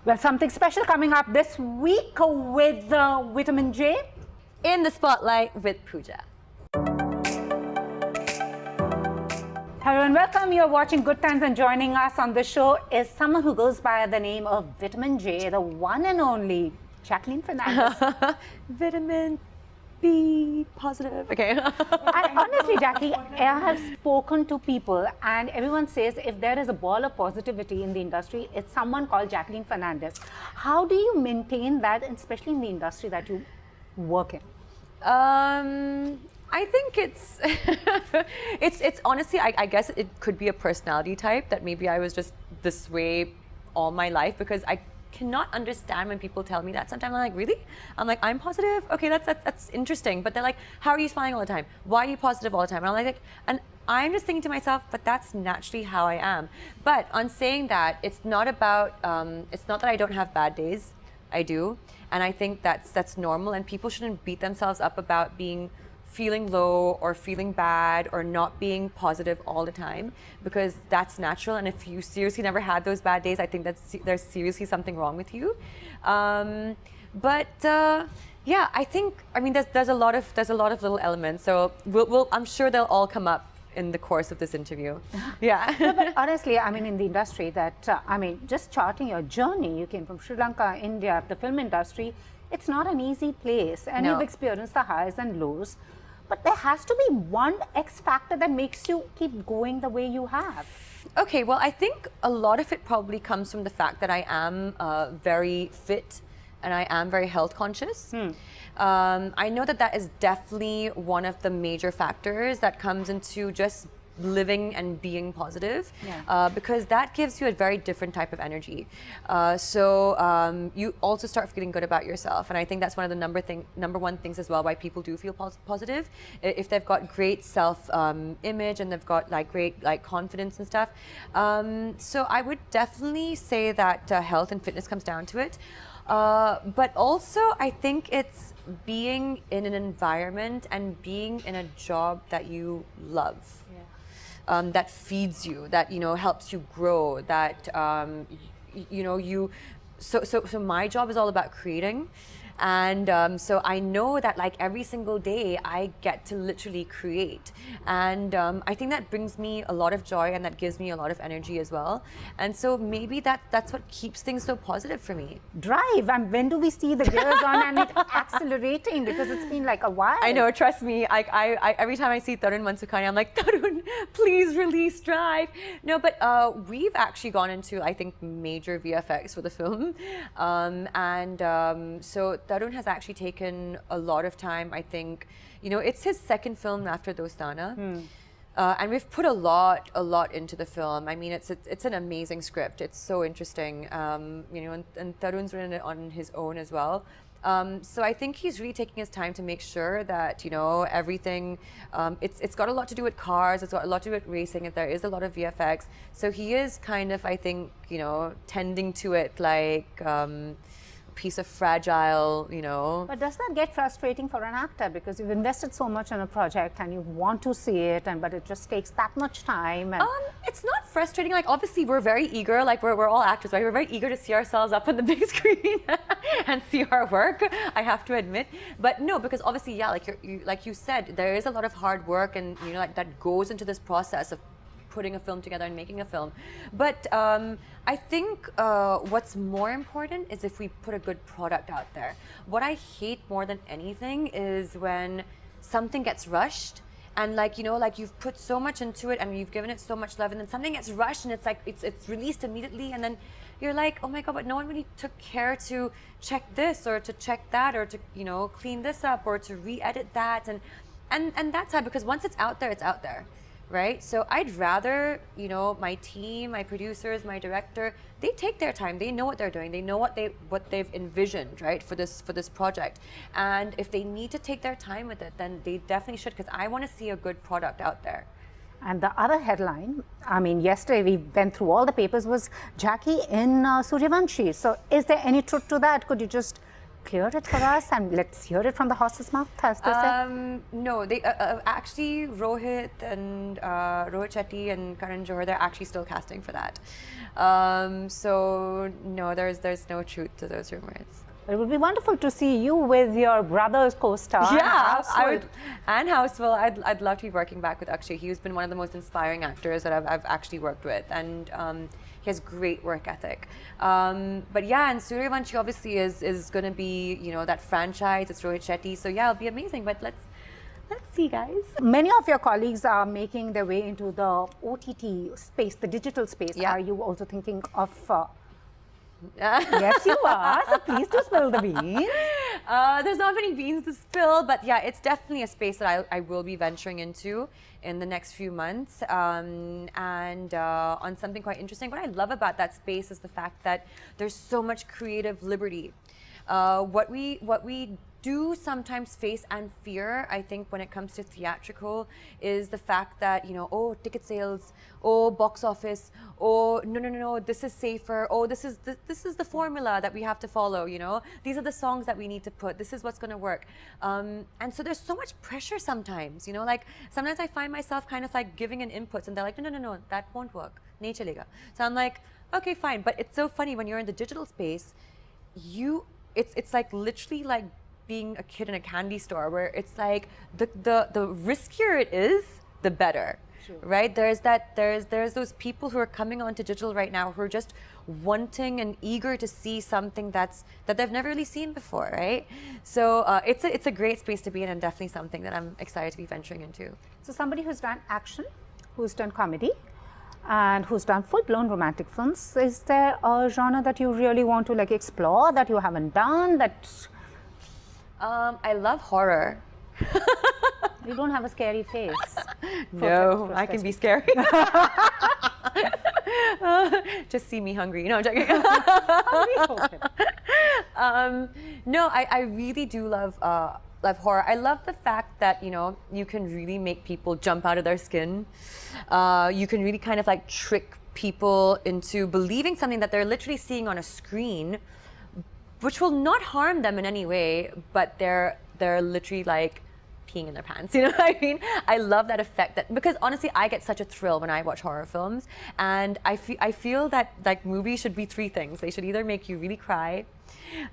Well, something special coming up this week with Vitamin J. In the Spotlight with Pooja. Hello and welcome. You're watching Good Times, and joining us on the show is someone who goes by the name of Vitamin J, the one and only Jacqueline Fernandez. Vitamin B positive. Okay. Honestly, Jackie, I have spoken to people and everyone says if there is a ball of positivity in the industry, it's someone called Jacqueline Fernandez. How do you maintain that, especially in the industry that you work in? I think it's it's honestly, I guess it could be a personality type that maybe I was just this way all my life, because I cannot understand when people tell me that. Sometimes I'm like, really? I'm like, I'm positive? Okay, that's interesting. But they're like, how are you smiling all the time? Why are you positive all the time? And I'm like, and I'm just thinking to myself, but that's naturally how I am. But on saying that, it's not about, it's not that I don't have bad days. I do. And I think that's normal, and people shouldn't beat themselves up about feeling low or feeling bad or not being positive all the time, because that's natural. And if you seriously never had those bad days, I think there's seriously something wrong with you. Yeah, I think, I mean, there's a lot of little elements. So I'm sure they'll all come up in the course of this interview. Yeah. No, but honestly, I mean, in the industry that, I mean, just charting your journey, you came from Sri Lanka, India, the film industry, it's not an easy place, and you've experienced the highs and lows. But there has to be one X factor that makes you keep going the way you have. Okay, well, I think a lot of it probably comes from the fact that I am very fit and I am very health conscious. I know that is definitely one of the major factors that comes into just living and being positive, because that gives you a very different type of energy. You also start feeling good about yourself, and I think that's one of the number one things as well why people do feel positive. If they've got great self image and they've got like great like confidence and stuff. So I would definitely say that health and fitness comes down to it. But also I think it's being in an environment and being in a job that you love. That feeds you, that helps you grow, that so my job is all about creating, and so I know that like every single day I get to literally create, and I think that brings me a lot of joy, and that gives me a lot of energy as well. And so maybe that's what keeps things so positive for me. Drive, and when do we see the gears on and it accelerating, because it's been like a while. I know, trust me, I every time I see Tarun Mansukani, I'm like, Tarun, please release Drive. No, but we've actually gone into, I think, major VFX for the film, so Tarun has actually taken a lot of time. I think, it's his second film after Dostana. And we've put a lot into the film. I mean, it's an amazing script. It's so interesting, and Tarun's written it on his own as well. So I think he's really taking his time to make sure that, everything, it's got a lot to do with cars, it's got a lot to do with racing, and there is a lot of VFX. So he is kind of, I think, tending to it like piece of fragile, But does that get frustrating for an actor, because you've invested so much in a project and you want to see it, but it just takes that much time? And it's not frustrating. Like, obviously we're very eager, like we're all actors, right? We're very eager to see ourselves up on the big screen and see our work, I have to admit. But no, because obviously, yeah, like you said, there is a lot of hard work, and like that goes into this process of putting a film together and making a film. But I think what's more important is if we put a good product out there. What I hate more than anything is when something gets rushed, and like you've put so much into it and you've given it so much love, and then something gets rushed and it's like it's released immediately, and then you're like, oh my god, but no one really took care to check this or to check that or to clean this up or to re-edit that, and that's how, because once it's out there, it's out there. Right? So I'd rather, my team, my producers, my director, they take their time. They know what they're doing. They know what they've envisioned, right, for this project. And if they need to take their time with it, then they definitely should, because I want to see a good product out there. And the other headline, I mean, yesterday we went through all the papers, was Jackie in Sooryavanshi. So is there any truth to that? Could you just clear it for us and let's hear it from the horse's mouth, as they say? No, they actually Rohit and Rohit Shetty and Karan Johar, they're actually still casting for that. So no, there's no truth to those rumors. It would be wonderful to see you with your brother's co-star. Yeah, I would. And Houseful, I'd love to be working back with Akshay. He's been one of the most inspiring actors that I've actually worked with, and he has great work ethic. But yeah, and Sooryavanshi obviously is going to be, you know, that franchise. It's Rohit Shetty, so yeah, it'll be amazing. But let's see, guys. Many of your colleagues are making their way into the OTT space, the digital space. Yeah. Are you also thinking of? Yes, you are. So please do spill the beans. There's not many beans to spill, but yeah, it's definitely a space that I will be venturing into in the next few months, and on something quite interesting. What I love about that space is the fact that there's so much creative liberty. What we do sometimes face and fear, I think, when it comes to theatrical, is the fact that, you know, oh, ticket sales, oh, box office, oh, no, this is safer, oh, this is the formula that we have to follow, you know, these are the songs that we need to put, this is what's going to work. And so there's so much pressure sometimes, you know, like sometimes I find myself kind of like giving an inputs and they're like, no, that won't work, nahi chalega. So I'm like, okay, fine. But it's so funny when you're in the digital space, it's like literally like being a kid in a candy store, where it's like the riskier it is, the better. True. Right? There's those people who are coming onto digital right now who are just wanting and eager to see something that they've never really seen before, right? So it's a great space to be in, and definitely something that I'm excited to be venturing into. So somebody who's done action, who's done comedy, and who's done full-blown romantic films, is there a genre that you really want to like explore that you haven't done? That I love horror. You don't have a scary face. No, I can be scary. Just see me hungry. No, I'm joking. No, I really do love horror. I love the fact that, you know, you can really make people jump out of their skin. You can really kind of like trick people into believing something that they're literally seeing on a screen, which will not harm them in any way, but they're literally like peeing in their pants, you know what I mean? I love that effect, because honestly I get such a thrill when I watch horror films, and I feel that like movies should be three things. They should either make you really cry,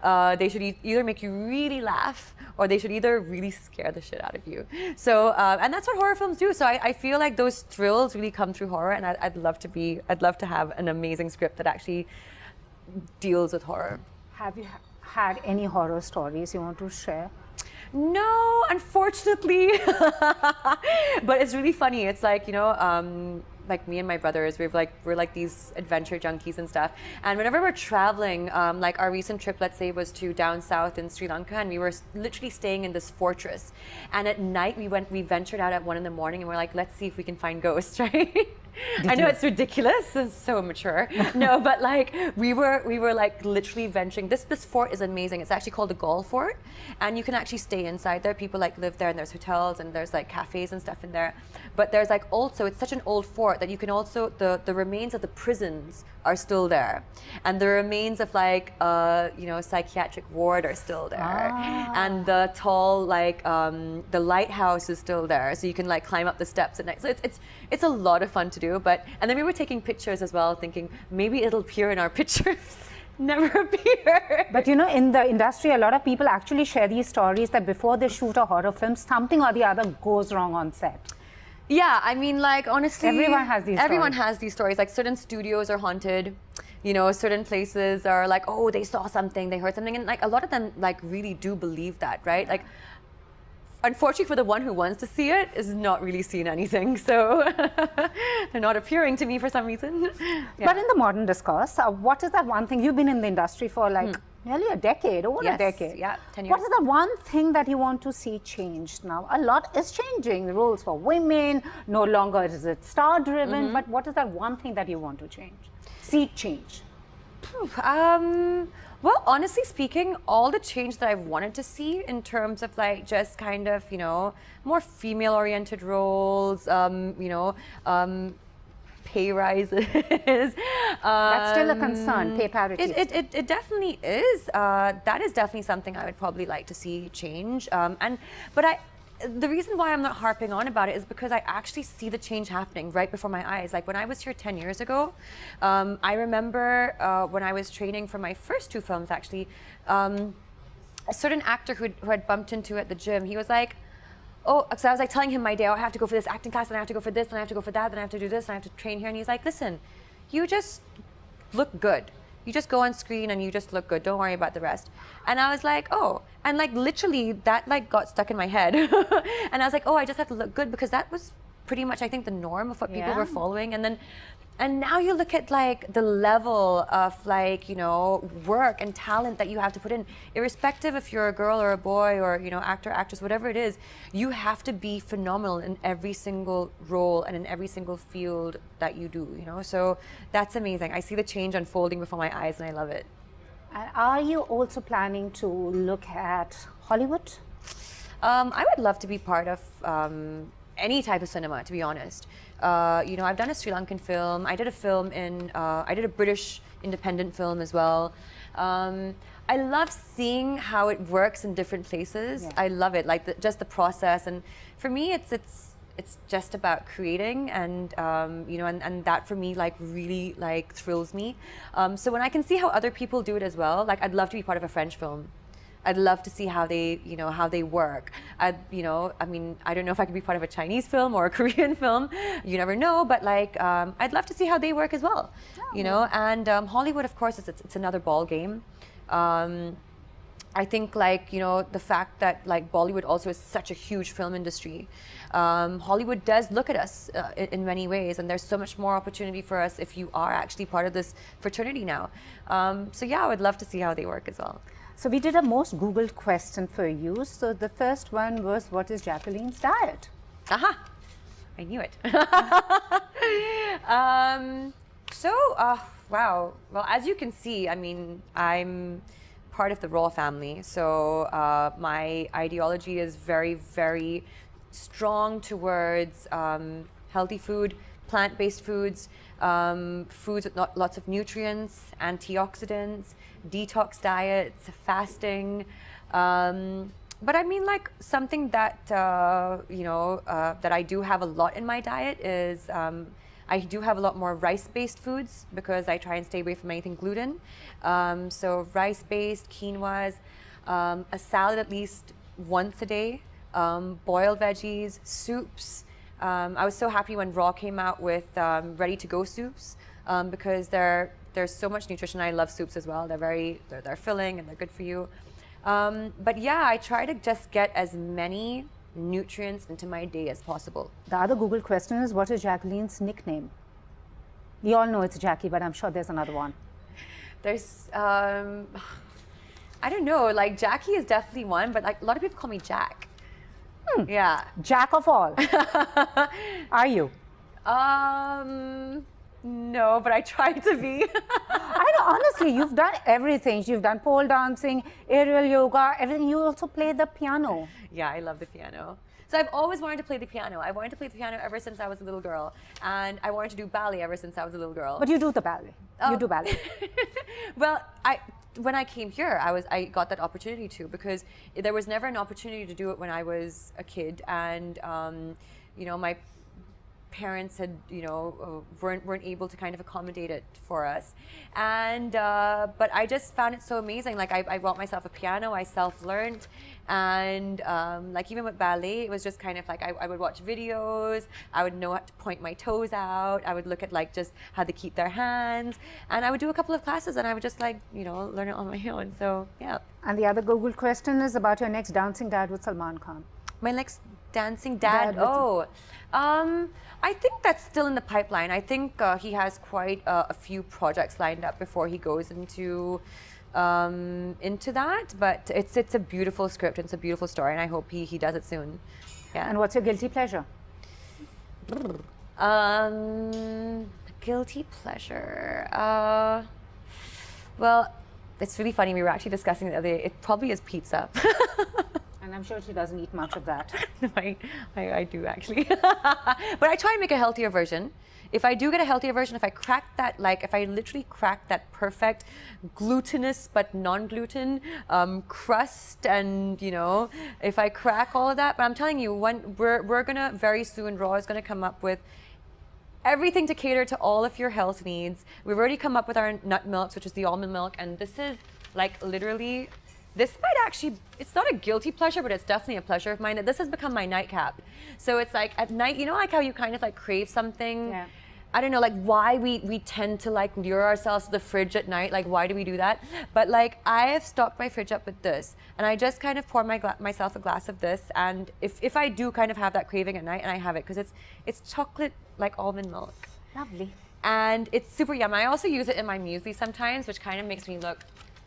they should either make you really laugh, or they should either really scare the shit out of you. So and that's what horror films do. So I feel like those thrills really come through horror, and I'd love to have an amazing script that actually deals with horror. Have you had any horror stories you want to share? No, unfortunately. But it's really funny. It's like, you know, like me and my brothers, we're like these adventure junkies and stuff. And whenever we're traveling, like our recent trip, let's say, was to down south in Sri Lanka, and we were literally staying in this fortress. And at night we ventured out at 1 a.m, and we're like, let's see if we can find ghosts, right? I know it's ridiculous, it's so immature. No, but like we were like literally venturing. This fort is amazing. It's actually called the Gaul Fort, and you can actually stay inside there. People like live there, and there's hotels and there's like cafes and stuff in there. But there's like also, it's such an old fort that you can also, the remains of the prisons are still there, and the remains of like you know, psychiatric ward are still there, and the tall like the lighthouse is still there, so you can like climb up the steps at night. So it's a lot of fun to do. But and then we were taking pictures as well, thinking maybe it'll appear in our pictures. Never appear. But you know, in the industry, a lot of people actually share these stories that before they shoot a horror film, something or the other goes wrong on set. Yeah, I mean, like, honestly, everyone has these stories. Like, certain studios are haunted, you know, certain places are like, oh, they saw something, they heard something, and like a lot of them like really do believe that, right? Like, unfortunately for the one who wants to see it, is not really seeing anything, so they're not appearing to me for some reason. Yeah. But in the modern discourse, what is that one thing? You've been in the industry for like nearly a decade, over a decade. Yeah, 10 years. What is the one thing that you want to see changed now? A lot is changing. The rules for women, no longer is it star-driven, but what is that one thing that you want to change? See change. Well, honestly speaking, all the change that I've wanted to see in terms of like just kind of, you know, more female-oriented roles, you know, pay rises. That's still a concern, pay parity. It definitely is. That is definitely something I would probably like to see change. The reason why I'm not harping on about it is because I actually see the change happening right before my eyes. Like when I was here 10 years ago, I remember when I was training for my first 2 films, actually, a certain actor who had bumped into at the gym, he was like, oh, so I was like telling him my day, oh, I have to go for this acting class, and I have to go for this, and I have to go for that, then I have to do this, and I have to train here. And he's like, listen, you just look good. You just go on screen and you just look good. Don't worry about the rest. And I was like, oh, and like literally that like got stuck in my head. And I was like, oh, I just have to look good, because that was pretty much, I think, the norm of what people were following. And now you look at like the level of like, you know, work and talent that you have to put in, irrespective if you're a girl or a boy or, you know, actor, actress, whatever it is, you have to be phenomenal in every single role and in every single field that you do, you know? So that's amazing. I see the change unfolding before my eyes and I love it. And are you also planning to look at Hollywood? I would love to be part of any type of cinema, to be honest. You know, I've done a Sri Lankan film. I did a film I did a British independent film as well. I love seeing how it works in different places. Yeah. I love it, like just the process. And for me, it's just about creating, and you know, and that for me like really like thrills me. So when I can see how other people do it as well, like I'd love to be part of a French film. I'd love to see how they, you know, how they work. You know, I mean, I don't know if I could be part of a Chinese film or a Korean film. You never know, but like, I'd love to see how they work as well. Oh. You know, and Hollywood, of course, it's another ball game. I think like, you know, the fact that like Bollywood also is such a huge film industry. Hollywood does look at us in many ways, and there's so much more opportunity for us if you are actually part of this fraternity now. So yeah, I would love to see how they work as well. So we did a most Googled question for you. So the first one was, what is Jacqueline's diet? Aha! I knew it. Wow. Well, as you can see, I mean, I'm part of the royal family. So my ideology is very, very strong towards healthy food, plant-based foods, foods with lots of nutrients, antioxidants, detox diets, fasting. But I mean, like something that, you know, that I do have a lot in my diet is I do have a lot more rice-based foods, because I try and stay away from anything gluten. So rice-based, quinoas, a salad at least once a day, boiled veggies, soups. I was so happy when Raw came out with ready-to-go soups, because there's so much nutrition. I love soups as well. They're filling and they're good for you. But yeah, I try to just get as many nutrients into my day as possible. The other Google question is, what is Jacqueline's nickname? We all know it's Jackie, but I'm sure there's another one. There's, I don't know, like Jackie is definitely one, but like a lot of people call me Jack. Yeah. Jack of all. Are you? No, but I try to be. I know, honestly, you've done everything. You've done pole dancing, aerial yoga, everything. You also play the piano. Yeah, I love the piano. So I've always wanted to play the piano. I wanted to play the piano ever since I was a little girl. And I wanted to do ballet ever since I was a little girl. But you do the ballet. You do ballet. Well, when I came here, I got that opportunity to, because there was never an opportunity to do it when I was a kid. And, you know, my parents had, you know, weren't able to kind of accommodate it for us. And but I just found it so amazing. Like I bought myself a piano, I self-learned, and like even with ballet, it was just kind of like I would watch videos, I would know how to point my toes out, I would look at like just how to keep their hands, and I would do a couple of classes, and I would just like, you know, learn it on my own. So yeah. And the other Google question is about your next dancing dad with Salman Khan. My next dancing dad? I think that's still in the pipeline. I think he has quite a few projects lined up before he goes into that. But it's a beautiful script, it's a beautiful story, and I hope he does it soon. Yeah. And what's your guilty pleasure? Guilty pleasure. Well, it's really funny. We were actually discussing the other day. It probably is pizza. And I'm sure she doesn't eat much of that. I do actually. But I try and make a healthier version. If I do get a healthier version, if I crack that, like if I literally crack that perfect glutinous but non-gluten crust, and you know, if I crack all of that, but I'm telling you, we're gonna very soon, Raw is gonna come up with everything to cater to all of your health needs. We've already come up with our nut milks, which is the almond milk, and this is like literally, this might actually, it's not a guilty pleasure, but it's definitely a pleasure of mine. This has become my nightcap. So it's like at night, you know, like how you kind of like crave something? Yeah. I don't know, like why we tend to like lure ourselves to the fridge at night. Like, why do we do that? But like, I have stocked my fridge up with this, and I just kind of pour myself a glass of this. And if I do kind of have that craving at night, and I have it, because it's chocolate like almond milk. Lovely. And it's super yum. I also use it in my muesli sometimes, which kind of makes me look,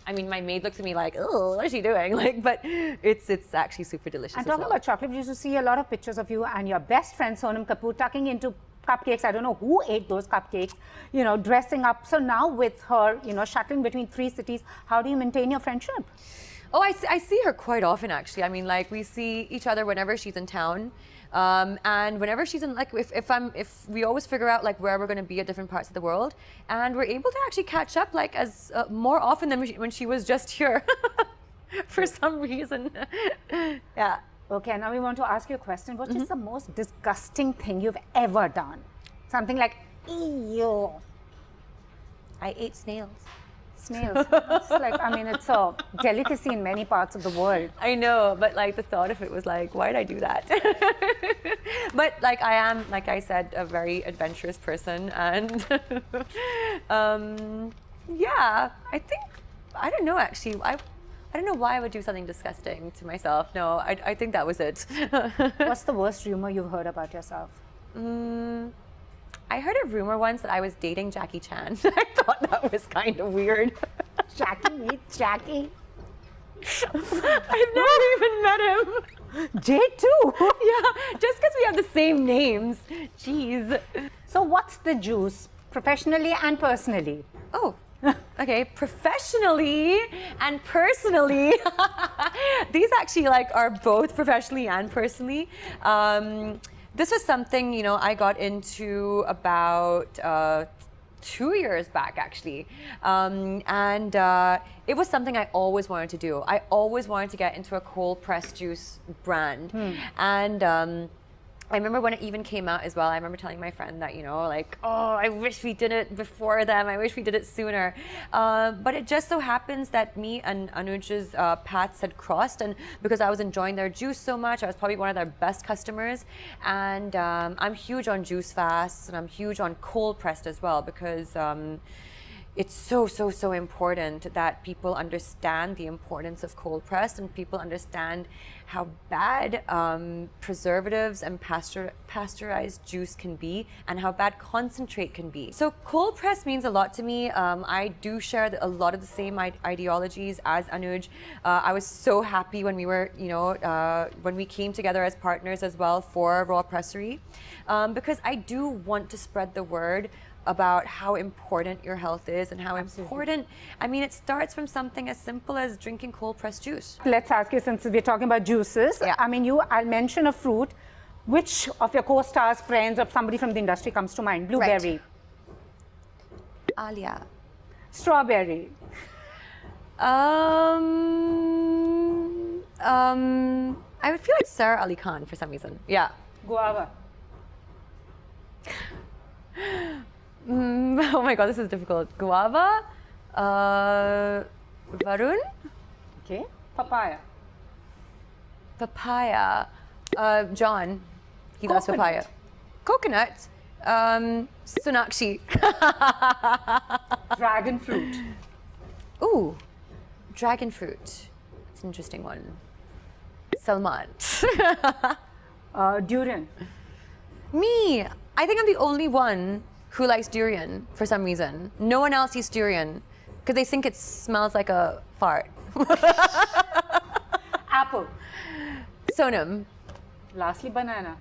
I mean, my maid looks at me like, oh, what is she doing? Like, but it's actually super delicious. And talking about chocolate, we used to see a lot of pictures of you and your best friend Sonam Kapoor tucking into cupcakes. I don't know who ate those cupcakes, you know, dressing up. So now with her, you know, shuttling between 3 cities, how do you maintain your friendship? Oh, I see her quite often, actually. I mean, like, we see each other whenever she's in town. And whenever she's in, like, if we always figure out like where we're going to be at different parts of the world, and we're able to actually catch up like as more often than when she was just here for some reason. Yeah. Okay, now we want to ask you a question. What is the most disgusting thing you've ever done? Something like, ew. I ate snails. Snails. It's like, I mean, it's a delicacy in many parts of the world. I know, but like the thought of it was like, why did I do that? But like, I am, like I said, a very adventurous person, and yeah, I don't know actually. I don't know why I would do something disgusting to myself. No, I think that was it. What's the worst rumor you've heard about yourself? I heard a rumor once that I was dating Jackie Chan. I thought that was kind of weird. Jackie meets Jackie. I've never even met him. Jay too. Yeah, just because we have the same names. Jeez. So what's the juice, professionally and personally? Oh, okay. Professionally and personally. These actually like are both professionally and personally. This was something, you know, I got into about 2 years back, actually. And it was something I always wanted to do. I always wanted to get into a cold pressed juice brand. And I remember when it even came out as well, I remember telling my friend that, you know, like, oh, I wish we did it before them. I wish we did it sooner. But it just so happens that me and Anuj's paths had crossed. And because I was enjoying their juice so much, I was probably one of their best customers. And I'm huge on juice fasts, and I'm huge on cold pressed as well, because it's so important that people understand the importance of cold pressed, and people understand how bad preservatives and pasteurized juice can be, and how bad concentrate can be. So cold press means a lot to me. I do share a lot of the same ideologies as Anuj. I was so happy when we were, you know, when we came together as partners as well for Raw Pressery, because I do want to spread the word about how important your health is, and how important, I mean, it starts from something as simple as drinking cold pressed juice. Let's ask you, since we're talking about juices, Yeah. I mean, I'll mention a fruit. Which of your co-stars, friends, or somebody from the industry comes to mind? Blueberry. Right. Alia. Strawberry. I would feel like Sarah Ali Khan for some reason. Yeah. Guava. Oh my god, this is difficult. Guava, Varun, Okay. Papaya. papaya, John, he loves papaya. Coconut. Coconut, Sonakshi. Dragon fruit. Ooh, dragon fruit. It's an interesting one. Salman. Durian. Me, I think I'm the only one who likes durian for some reason. No one else eats durian because they think it smells like a fart. Apple. Sonam. Lastly, banana.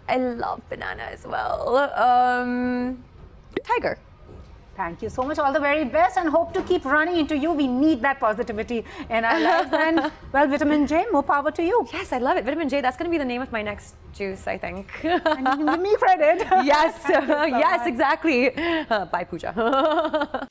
I love banana as well. Tiger. Thank you so much. All the very best, and hope to keep running into you. We need that positivity in our lives. And well, Vitamin J, more power to you. Yes, I love it. Vitamin J, that's going to be the name of my next juice, I think. And you can give me credit. Yes, yes, exactly. Bye, Pooja.